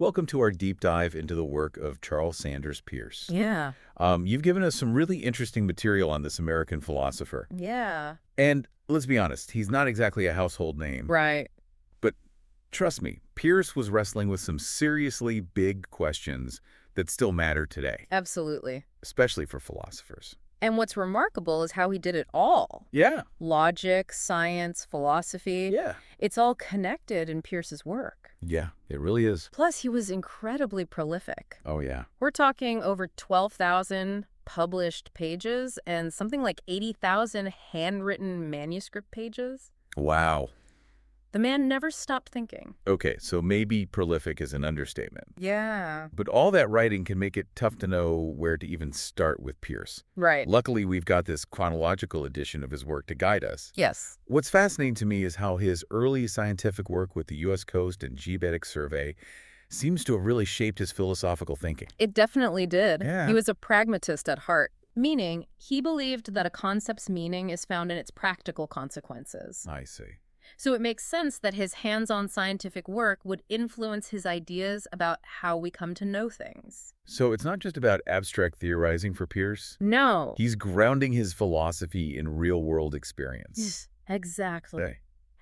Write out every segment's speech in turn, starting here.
Welcome to our deep dive into the work of Charles Sanders Peirce. Yeah. You've given us some really interesting material on this American philosopher. Yeah. And let's be honest, he's not exactly a household name. Right. But trust me, Peirce was wrestling with some seriously big questions that still matter today, Absolutely. especially for philosophers. And what's remarkable is how he did it all. Yeah. Logic, science, philosophy. Yeah. It's all connected in Peirce's work. Yeah, it really is. Plus, he was incredibly prolific. Oh, yeah. We're talking over 12,000 published pages and something like 80,000 handwritten manuscript pages. Wow. The man never stopped thinking. Okay, so maybe prolific is an understatement. Yeah. But all that writing can make it tough to know where to even start with Peirce. Right. Luckily, we've got this chronological edition of his work to guide us. Yes. What's fascinating to me is how his early scientific work with the U.S. Coast and Geodetic Survey seems to have really shaped his philosophical thinking. It definitely did. Yeah. He was a pragmatist at heart, meaning he believed that a concept's meaning is found in its practical consequences. I see. So it makes sense that his hands-on scientific work would influence his ideas about how we come to know things. So it's not just about abstract theorizing for Peirce. No. He's grounding his philosophy in real-world experience. Exactly. Okay.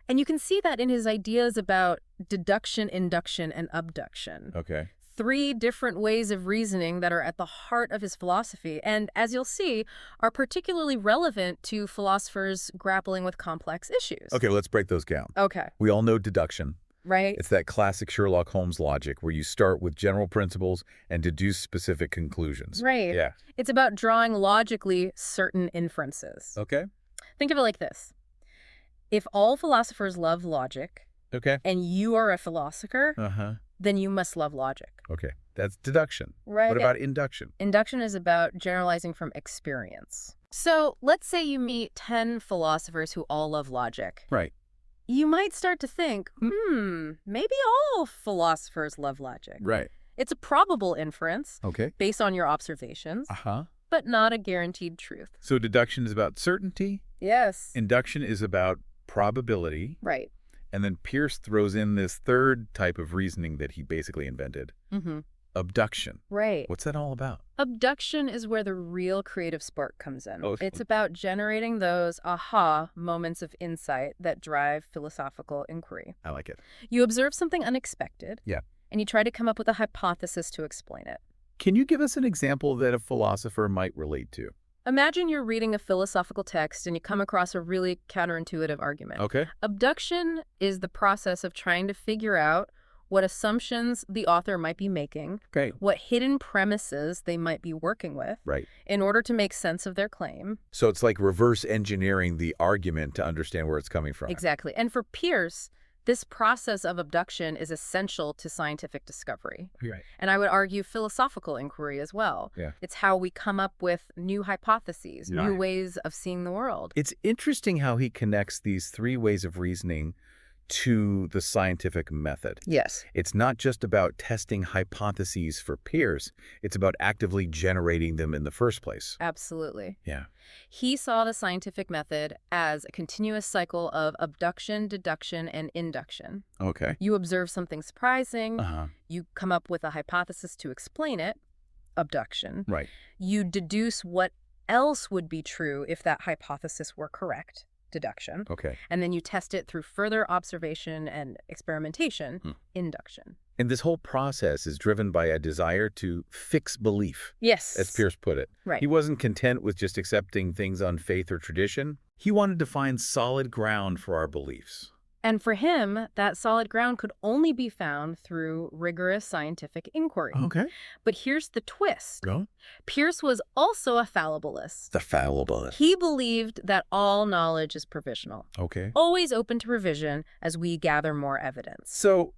And you can see that in his ideas about deduction, induction, and abduction. Okay. 3 different ways of reasoning that are at the heart of his philosophy, and as you'll see, are particularly relevant to philosophers grappling with complex issues. Okay, let's break those down. Okay. We all know deduction. Right? It's that classic Sherlock Holmes logic where you start with general principles and deduce specific conclusions. Right. Yeah. It's about drawing logically certain inferences. Okay. Think of it like this. If all philosophers love logic, Okay. and you are a philosopher, Uh-huh. then you must love logic. Okay. That's deduction. Right. What about induction? Induction is about generalizing from experience. So let's say you meet 10 philosophers who all love logic. Right. You might start to think, maybe all philosophers love logic. Right. It's a probable inference Okay. based on your observations, Uh-huh. but not a guaranteed truth. So deduction is about certainty. Yes. Induction is about probability. Right. And then Peirce throws in this third type of reasoning that he basically invented. Mm-hmm. Abduction. Right. What's that all about? Abduction is where the real creative spark comes in. Oh. It's about generating those aha moments of insight that drive philosophical inquiry. I like it. You observe something unexpected. Yeah. And you try to come up with a hypothesis to explain it. Can you give us an example that a philosopher might relate to? Imagine you're reading a philosophical text and you come across a really counterintuitive argument. Okay. Abduction is the process of trying to figure out what assumptions the author might be making, Okay. what hidden premises they might be working with, Right. in order to make sense of their claim. So it's like reverse engineering the argument to understand where it's coming from. Exactly. And for Peirce, this process of abduction is essential to scientific discovery. Right. And I would argue philosophical inquiry as well. Yeah. It's how we come up with new hypotheses, Yeah. new ways of seeing the world. It's interesting how he connects these 3 ways of reasoning to the scientific method. Yes. It's not just about testing hypotheses for Peirce, it's about actively generating them in the first place. Absolutely. Yeah. He saw the scientific method as a continuous cycle of abduction, deduction, and induction. Okay. You observe something surprising, Uh-huh. you come up with a hypothesis to explain it, abduction. Right. You deduce what else would be true if that hypothesis were correct, deduction. Okay. And then you test it through further observation and experimentation, induction. And this whole process is driven by a desire to fix belief, Yes. as Peirce put it. Right. He wasn't content with just accepting things on faith or tradition. He wanted to find solid ground for our beliefs. And for him, that solid ground could only be found through rigorous scientific inquiry. Okay. But here's the twist. Go. Peirce was also a fallibilist. The fallibilist. He believed that all knowledge is provisional, Okay. always open to revision as we gather more evidence. So,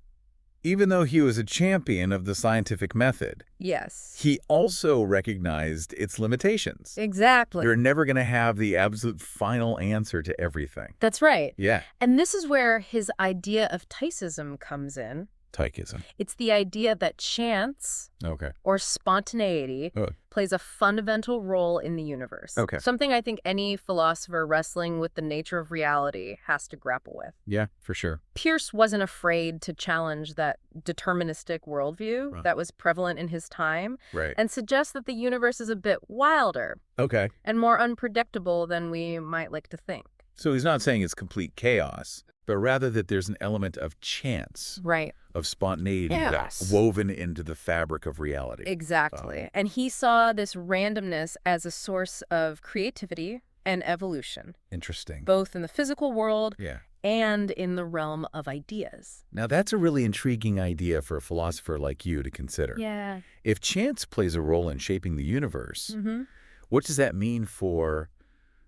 even though he was a champion of the scientific method, Yes. he also recognized its limitations. Exactly. You're never going to have the absolute final answer to everything. That's right. Yeah. And this is where his idea of Theism comes in. Tychism. It's the idea that chance Okay. or spontaneity Oh, plays a fundamental role in the universe. okay. Something I think any philosopher wrestling with the nature of reality has to grapple with. Yeah, for sure. Peirce wasn't afraid to challenge that deterministic worldview Right. that was prevalent in his time Right. and suggest that the universe is a bit wilder Okay. and more unpredictable than we might like to think. So he's not saying it's complete chaos, but rather that there's an element of chance, Right. of spontaneity Yes. that's woven into the fabric of reality. Exactly. And he saw this randomness as a source of creativity and evolution, Interesting. both in the physical world Yeah. and in the realm of ideas. Now, that's a really intriguing idea for a philosopher like you to consider. Yeah. If chance plays a role in shaping the universe, Mm-hmm. what does that mean for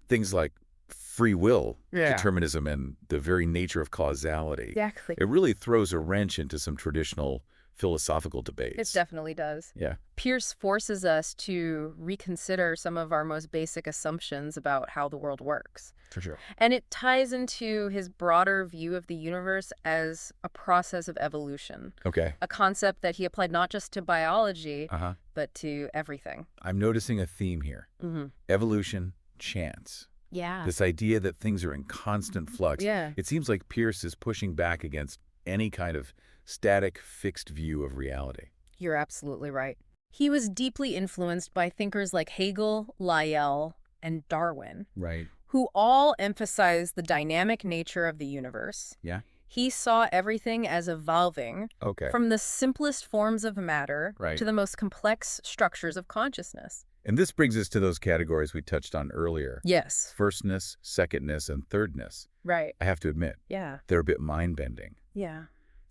things like free will, Yeah. determinism, and the very nature of causality? Exactly. It really throws a wrench into some traditional philosophical debates. It definitely does. Yeah. Peirce forces us to reconsider some of our most basic assumptions about how the world works. For sure. And it ties into his broader view of the universe as a process of evolution, Okay. a concept that he applied not just to biology, Uh-huh. but to everything. I'm noticing a theme here. Mm-hmm. Evolution, chance. Yeah. This idea that things are in constant flux. Yeah. It seems like Peirce is pushing back against any kind of static, fixed view of reality. You're absolutely right. He was deeply influenced by thinkers like Hegel, Lyell, and Darwin, Right. who all emphasized the dynamic nature of the universe. Yeah. He saw everything as evolving Okay. from the simplest forms of matter Right. to the most complex structures of consciousness. And this brings us to those categories we touched on earlier. Yes. Firstness, secondness, and thirdness. Right. I have to admit, Yeah. they're a bit mind-bending. Yeah.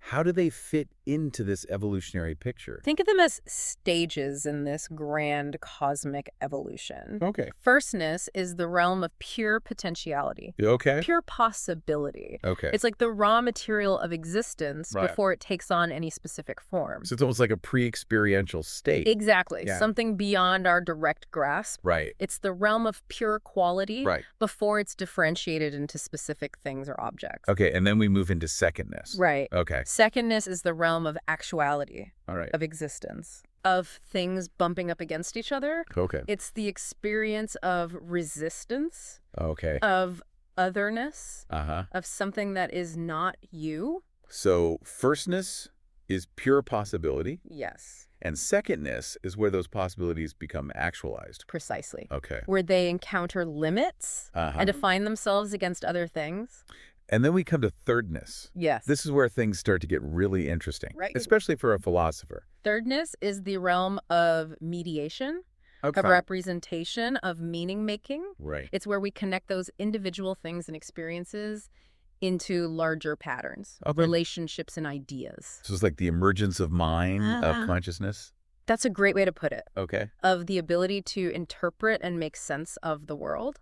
How do they fit into this evolutionary picture? Think of them as stages in this grand cosmic evolution. Okay. Firstness is the realm of pure potentiality, Okay. pure possibility. Okay. It's like the raw material of existence Right. before it takes on any specific form. So it's almost like a pre-experiential state. Exactly. Yeah. Something beyond our direct grasp. Right. It's the realm of pure quality Right. before it's differentiated into specific things or objects. Okay, and then we move into secondness. Right. Okay. Secondness is the realm of actuality, All right. of existence, of things bumping up against each other. Okay. It's the experience of resistance, Okay. of otherness, Uh-huh. of something that is not you. So firstness is pure possibility, Yes, and secondness is where those possibilities become actualized. precisely. Okay. Where they encounter limits Uh-huh. and define themselves against other things. And then we come to thirdness. Yes. This is where things start to get really interesting, Right. especially for a philosopher. Thirdness is the realm of mediation, Okay. of representation, of meaning making. Right. It's where we connect those individual things and experiences into larger patterns, Okay. relationships and ideas. So it's like the emergence of mind, of Ah. consciousness. That's a great way to put it, Okay. of the ability to interpret and make sense of the world.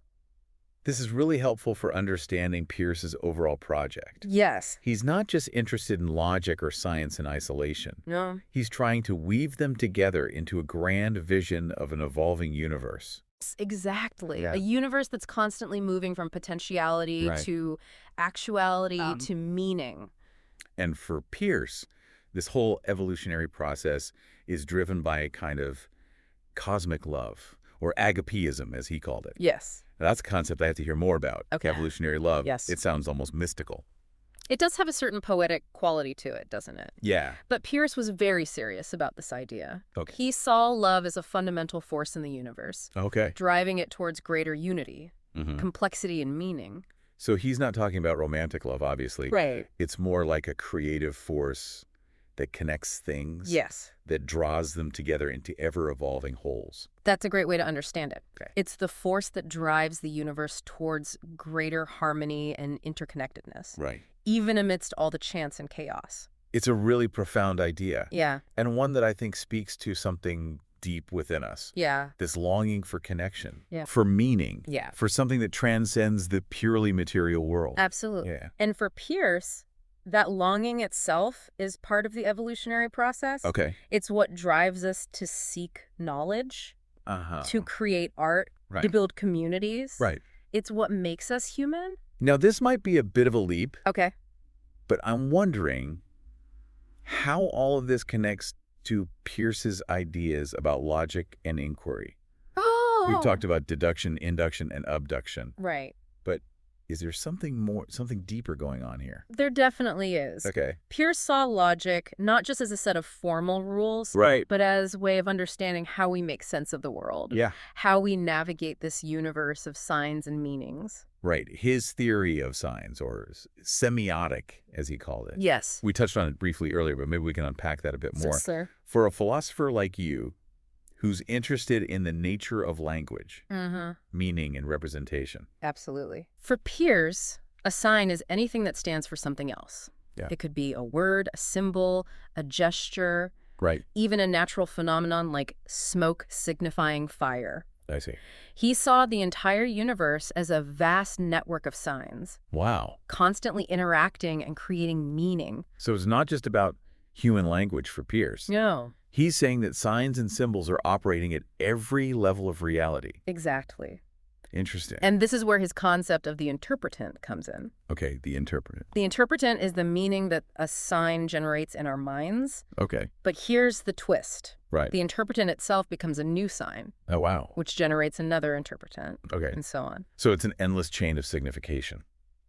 This is really helpful for understanding Peirce's overall project. Yes. He's not just interested in logic or science in isolation. No. He's trying to weave them together into a grand vision of an evolving universe. Exactly. Yeah. A universe that's constantly moving from potentiality Right. to actuality to meaning. And for Peirce, this whole evolutionary process is driven by a kind of cosmic love, or agapeism, as he called it. Yes. Now, that's a concept I have to hear more about. Okay. Evolutionary love. Yes. It sounds almost mystical. It does have a certain poetic quality to it, doesn't it? Yeah. But Peirce was very serious about this idea. Okay. He saw love as a fundamental force in the universe, Okay. driving it towards greater unity, Mhm. complexity, and meaning. So he's not talking about romantic love, obviously. Right. It's more like a creative force that connects things, Yes. that draws them together into ever-evolving wholes. That's a great way to understand it. Okay. It's the force that drives the universe towards greater harmony and interconnectedness, Right. even amidst all the chance and chaos. It's a really profound idea, Yeah. and one that I think speaks to something deep within us. Yeah. This longing for connection, Yeah. for meaning, Yeah. for something that transcends the purely material world. Absolutely. Yeah. And for Peirce, that longing itself is part of the evolutionary process. Okay. It's what drives us to seek knowledge, Uh-huh. to create art, Right. to build communities. Right. It's what makes us human. Now, this might be a bit of a leap, Okay. but I'm wondering, how all of this connects to Peirce's ideas about logic and inquiry. We've Oh! talked about deduction, induction, and abduction, Right. but is there something deeper going on here? There definitely is. Okay. Peirce saw logic not just as a set of formal rules, Right. but as a way of understanding how we make sense of the world, Yeah. how we navigate this universe of signs and meanings. Right. His theory of signs, or semiotic, as he called it. Yes. We touched on it briefly earlier, but maybe we can unpack that a bit more. Sir. For a philosopher like you, who's interested in the nature of language, Mm-hmm. meaning, and representation. Absolutely. For Peirce, a sign is anything that stands for something else. Yeah. It could be a word, a symbol, a gesture, Right. even a natural phenomenon like smoke signifying fire. I see. He saw the entire universe as a vast network of signs, Wow. constantly interacting and creating meaning. So it's not just about human language for Peirce. No. He's saying that signs and symbols are operating at every level of reality. Exactly. Interesting. And this is where his concept of the interpretant comes in. Okay, the interpreter. The interpretant is the meaning that a sign generates in our minds. Okay, But here's the twist. right. The interpretant itself becomes a new sign, Oh, wow. which generates another interpretant, Okay. and so on. So it's an endless chain of signification.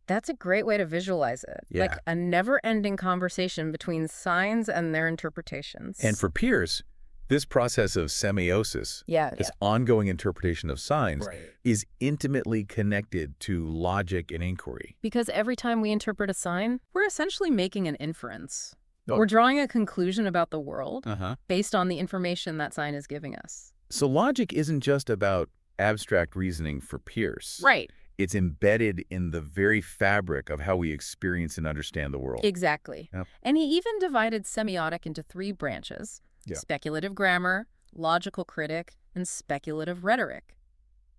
That's a great way to visualize it. Yeah. Like a never-ending conversation between signs and their interpretations. And for Peirce, this process of semiosis, this ongoing interpretation of signs, is intimately connected to logic and inquiry. Because every time we interpret a sign, we're essentially making an inference. Oh. We're drawing a conclusion about the world Uh-huh. based on the information that sign is giving us. So logic isn't just about abstract reasoning for Peirce. Right. It's embedded in the very fabric of how we experience and understand the world. Exactly. Yep. And he even divided semiotic into 3 branches: Yeah. speculative grammar, logical critic, and speculative rhetoric.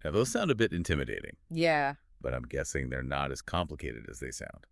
Now, those sound a bit intimidating, Yeah, but I'm guessing they're not as complicated as they sound.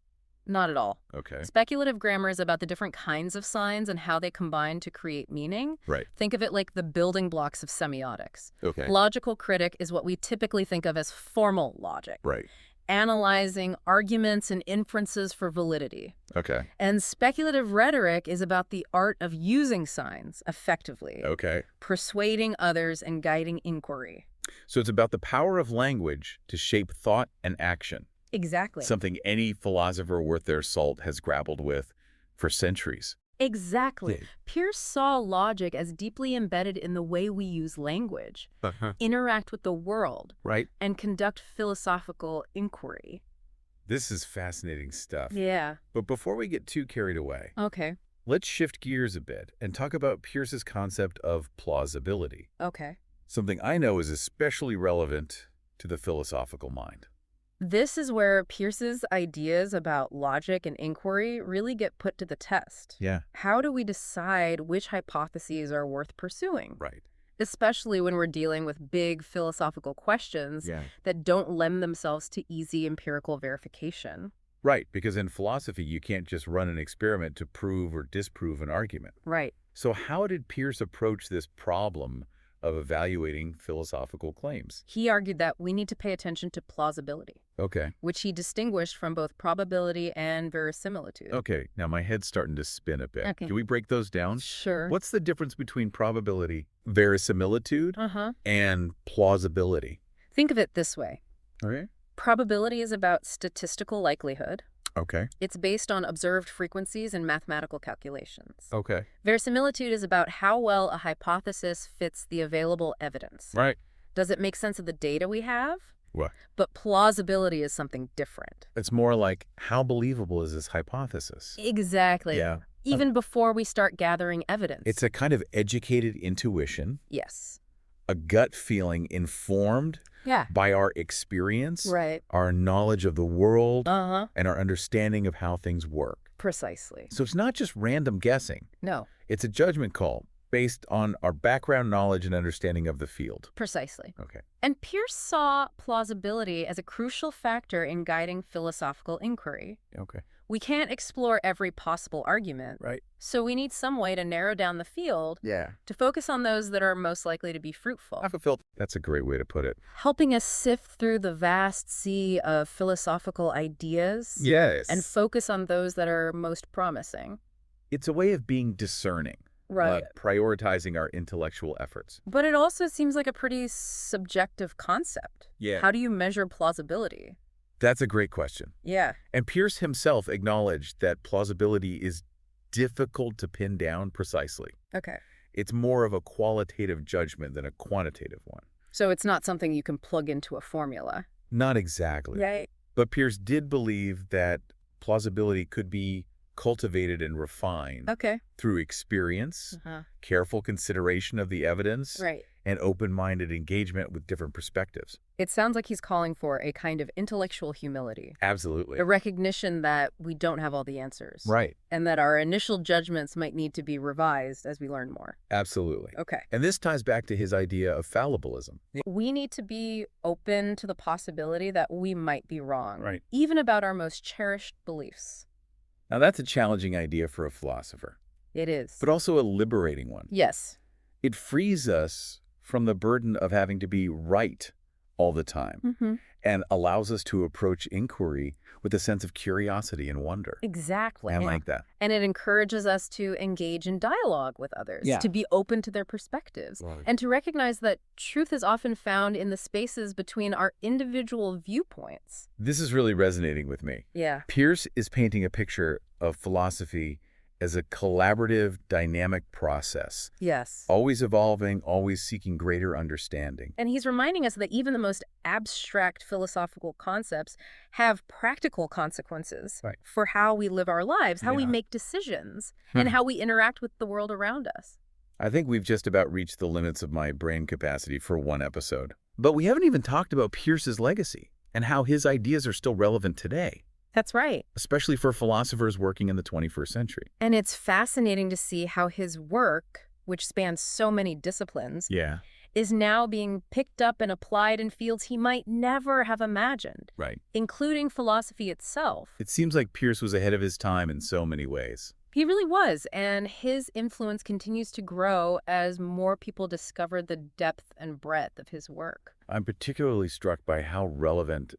not at all. Okay. Speculative grammar is about the different kinds of signs and how they combine to create meaning. Right. Think of it like the building blocks of semiotics. Okay. Logical critic is what we typically think of as formal logic, Right. analyzing arguments and inferences for validity. Okay. And speculative rhetoric is about the art of using signs effectively, Okay. persuading others and guiding inquiry. So it's about the power of language to shape thought and action, Exactly. something any philosopher worth their salt has grappled with for centuries. Exactly. Yeah. Peirce saw logic as deeply embedded in the way we use language, interact with the world, Right. and conduct philosophical inquiry. This is fascinating stuff. Yeah. But before we get too carried away, Okay. let's shift gears a bit and talk about Peirce's concept of plausibility, Okay. something I know is especially relevant to the philosophical mind. This is where Peirce's ideas about logic and inquiry really get put to the test. Yeah. How do we decide which hypotheses are worth pursuing? Right. Especially when we're dealing with big philosophical questions Yeah. that don't lend themselves to easy empirical verification. Right, because in philosophy, you can't just run an experiment to prove or disprove an argument. Right. So how did Peirce approach this problem of evaluating philosophical claims? He argued that we need to pay attention to plausibility, Okay. which he distinguished from both probability and verisimilitude. Okay, now my head's starting to spin a bit. Okay. Can we break those down? Sure. What's the difference between probability, verisimilitude, and plausibility? Think of it this way. Okay. Probability is about statistical likelihood. Okay. It's based on observed frequencies and mathematical calculations. Okay. Verisimilitude is about how well a hypothesis fits the available evidence. Right. Does it make sense of the data we have? What? But plausibility is something different. It's more like, how believable is this hypothesis? Exactly. Yeah. Even before we start gathering evidence. It's a kind of educated intuition, Yes. a gut feeling informed Yeah. by our experience, Right. our knowledge of the world, Uh-huh. and our understanding of how things work. Precisely. So it's not just random guessing. No. It's a judgment call based on our background knowledge and understanding of the field. Precisely. Okay. And Peirce saw plausibility as a crucial factor in guiding philosophical inquiry. Okay. We can't explore every possible argument. Right. So we need some way to narrow down the field Yeah. to focus on those that are most likely to be fruitful, I fulfilled. That's a great way to put it. helping us sift through the vast sea of philosophical ideas Yes. and focus on those that are most promising. It's a way of being discerning, Right. prioritizing our intellectual efforts. But it also seems like a pretty subjective concept. Yeah. How do you measure plausibility? That's a great question. Yeah. And Peirce himself acknowledged that plausibility is difficult to pin down precisely. Okay. It's more of a qualitative judgment than a quantitative one. So it's not something you can plug into a formula. Not exactly. Right. But Peirce did believe that plausibility could be cultivated and refined Okay. through experience, Uh-huh. careful consideration of the evidence, Right. and open-minded engagement with different perspectives. It sounds like he's calling for a kind of intellectual humility, Absolutely. a recognition that we don't have all the answers. Right. And that our initial judgments might need to be revised as we learn more. Absolutely. Okay. And this ties back to his idea of fallibilism. We need to be open to the possibility that we might be wrong. Right. Even about our most cherished beliefs. Now, that's a challenging idea for a philosopher, It is. but also a liberating one. Yes. It frees us from the burden of having to be right all the time Mm-hmm. and allows us to approach inquiry with a sense of curiosity and wonder. Exactly. I like that. And it encourages us to engage in dialogue with others, Yeah. to be open to their perspectives, Right. and to recognize that truth is often found in the spaces between our individual viewpoints. This is really resonating with me. Yeah. Peirce is painting a picture of philosophy as a collaborative, dynamic process, Yes. always evolving, always seeking greater understanding. And he's reminding us that even the most abstract philosophical concepts have practical consequences Right. for how we live our lives, how we Yeah. make decisions, and how we interact with the world around us. I think we've just about reached the limits of my brain capacity for one episode. But we haven't even talked about Peirce's legacy and how his ideas are still relevant today, That's right. especially for philosophers working in the 21st century. And it's fascinating to see how his work, which spans so many disciplines, Yeah. is now being picked up and applied in fields he might never have imagined, Right. including philosophy itself. It seems like Peirce was ahead of his time in so many ways. He really was, and his influence continues to grow as more people discover the depth and breadth of his work. I'm particularly struck by how relevant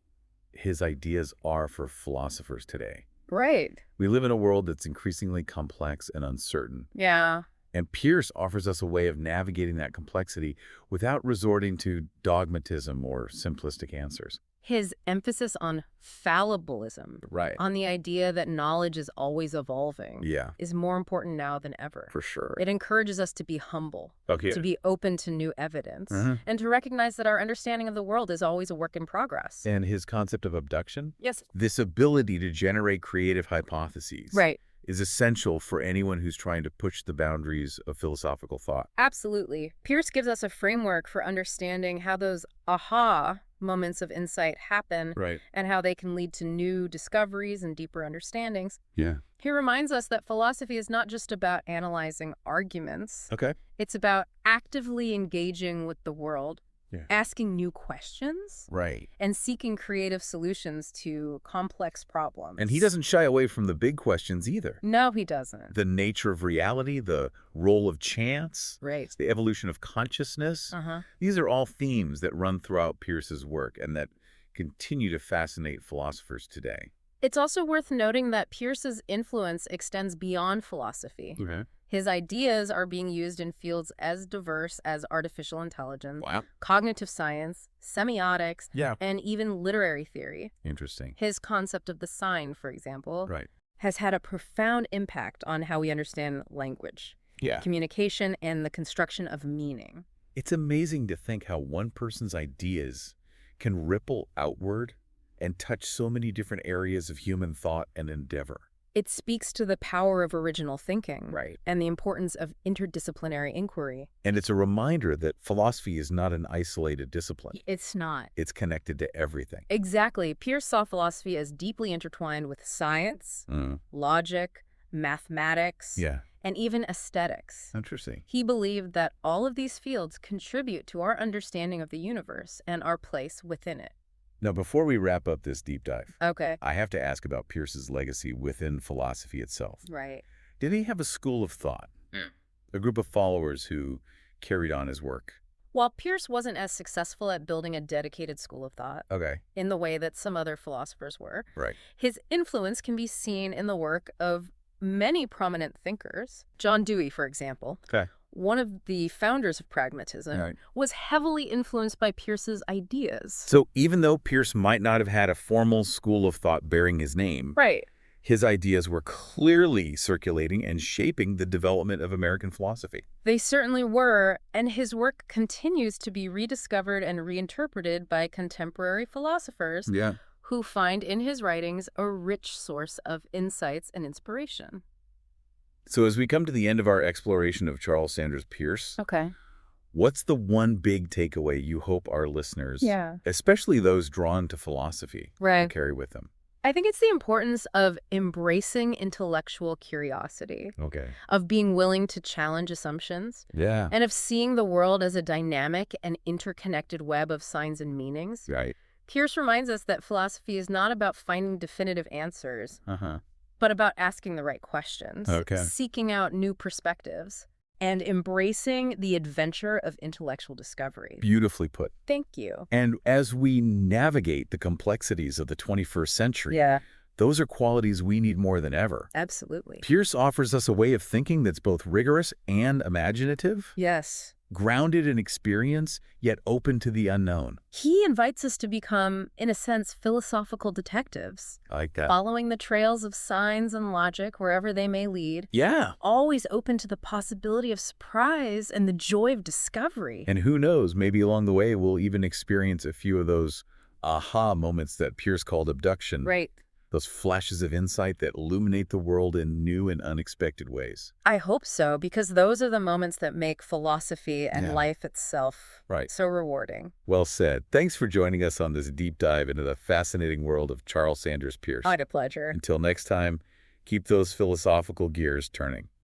his ideas are for philosophers today. Right. We live in a world that's increasingly complex and uncertain, Yeah. and Peirce offers us a way of navigating that complexity without resorting to dogmatism or simplistic answers. His emphasis on fallibilism, Right. on the idea that knowledge is always evolving, Yeah, is more important now than ever. for sure. It encourages us to be humble, Okay. to be open to new evidence, Mhm. and to recognize that our understanding of the world is always a work in progress. And his concept of abduction, Yes. this ability to generate creative hypotheses, Right. is essential for anyone who's trying to push the boundaries of philosophical thought. Absolutely. Peirce gives us a framework for understanding how those aha moments of insight happen Right. and how they can lead to new discoveries and deeper understandings. Yeah. He reminds us that philosophy is not just about analyzing arguments. Okay. It's about actively engaging with the world, Yeah. asking new questions, Right. and seeking creative solutions to complex problems. And he doesn't shy away from the big questions either. No, he doesn't. The nature of reality, the role of chance, Right. the evolution of consciousness. These are all themes that run throughout Peirce's work and that continue to fascinate philosophers today. It's also worth noting that Peirce's influence extends beyond philosophy. Okay. His ideas are being used in fields as diverse as artificial intelligence, Wow. cognitive science, semiotics, Yeah. and even literary theory. Interesting. His concept of the sign, for example, Right. has had a profound impact on how we understand language, Yeah. communication, and the construction of meaning. It's amazing to think how one person's ideas can ripple outward and touch so many different areas of human thought and endeavor. It speaks to the power of original thinking Right. and the importance of interdisciplinary inquiry. And it's a reminder that philosophy is not an isolated discipline. It's not. It's connected to everything. Exactly. Peirce saw philosophy as deeply intertwined with science, logic, mathematics, Yeah. and even aesthetics. Interesting. He believed that all of these fields contribute to our understanding of the universe and our place within it. Now, before we wrap up this deep dive, Okay. I have to ask about Peirce's legacy within philosophy itself. Right. Did he have a school of thought? A group of followers who carried on his work? While Peirce wasn't as successful at building a dedicated school of thought Okay. in the way that some other philosophers were, Right. his influence can be seen in the work of many prominent thinkers, John Dewey, for example, Okay. one of the founders of pragmatism, All right. was heavily influenced by Peirce's ideas. So even though Peirce might not have had a formal school of thought bearing his name, Right. his ideas were clearly circulating and shaping the development of American philosophy. They certainly were, and his work continues to be rediscovered and reinterpreted by contemporary philosophers Yeah. who find in his writings a rich source of insights and inspiration. So as we come to the end of our exploration of Charles Sanders Peirce, Okay. what's the one big takeaway you hope our listeners, Yeah. especially those drawn to philosophy, will Right. carry with them? I think it's the importance of embracing intellectual curiosity, Okay. of being willing to challenge assumptions, Yeah. and of seeing the world as a dynamic and interconnected web of signs and meanings. Right. Peirce reminds us that philosophy is not about finding definitive answers, Uh-huh. but about asking the right questions, Okay. seeking out new perspectives, and embracing the adventure of intellectual discovery. Beautifully put. Thank you. And as we navigate the complexities of the 21st century, Yeah, those are qualities we need more than ever. absolutely. Peirce offers us a way of thinking that's both rigorous and imaginative, Yes. grounded in experience, yet open to the unknown. He invites us to become, in a sense, philosophical detectives, I like that. following the trails of signs and logic wherever they may lead, Yeah. always open to the possibility of surprise and the joy of discovery. And who knows, maybe along the way we'll even experience a few of those aha moments that Peirce called abduction. Right. Those flashes of insight that illuminate the world in new and unexpected ways. I hope so, because those are the moments that make philosophy and Yeah. life itself Right. so rewarding. Well said. Thanks for joining us on this deep dive into the fascinating world of Charles Sanders Peirce. I had a pleasure. Until next time, keep those philosophical gears turning.